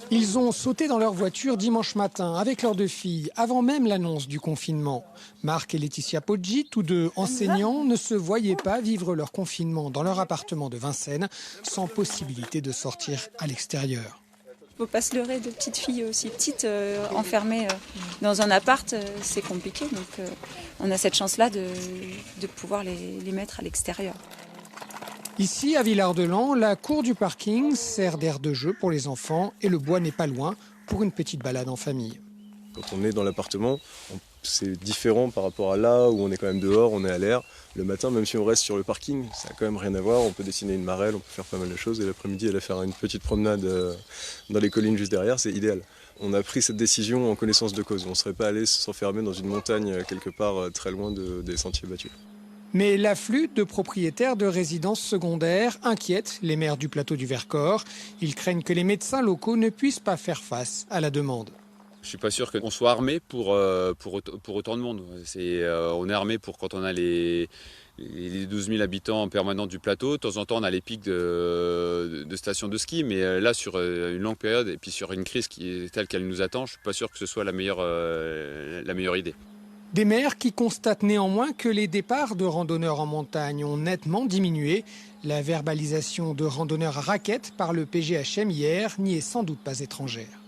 Ils ont sauté dans leur voiture dimanche matin avec leurs deux filles, avant même l'annonce du confinement. Marc et Laetitia Poggi, tous deux enseignants, ne se voyaient pas vivre leur confinement dans leur appartement de Vincennes, sans possibilité de sortir à l'extérieur. Il ne faut pas se leurrer de petites filles aussi petites, enfermées dans un appart, c'est compliqué. Donc on a cette chance-là de pouvoir les mettre à l'extérieur. Ici, à Villard-de-Lans, la cour du parking sert d'aire de jeu pour les enfants et le bois n'est pas loin pour une petite balade en famille. Quand on est dans l'appartement, c'est différent par rapport à là où on est quand même dehors, on est à l'air. Le matin, même si on reste sur le parking, ça n'a quand même rien à voir. On peut dessiner une marelle, on peut faire pas mal de choses. Et l'après-midi, aller faire une petite promenade dans les collines juste derrière, c'est idéal. On a pris cette décision en connaissance de cause. On ne serait pas allé s'enfermer dans une montagne quelque part très loin des sentiers battus. Mais l'afflux de propriétaires de résidences secondaires inquiète les maires du plateau du Vercors. Ils craignent que les médecins locaux ne puissent pas faire face à la demande. Je ne suis pas sûr qu'on soit armé pour autant de monde. On est armé pour quand on a les 12 000 habitants permanents du plateau. De temps en temps, on a les pics de stations de ski. Mais là, sur une longue période et puis sur une crise qui est telle qu'elle nous attend, je ne suis pas sûr que ce soit la meilleure idée. Des maires qui constatent néanmoins que les départs de randonneurs en montagne ont nettement diminué. La verbalisation de randonneurs à raquettes par le PGHM hier n'y est sans doute pas étrangère.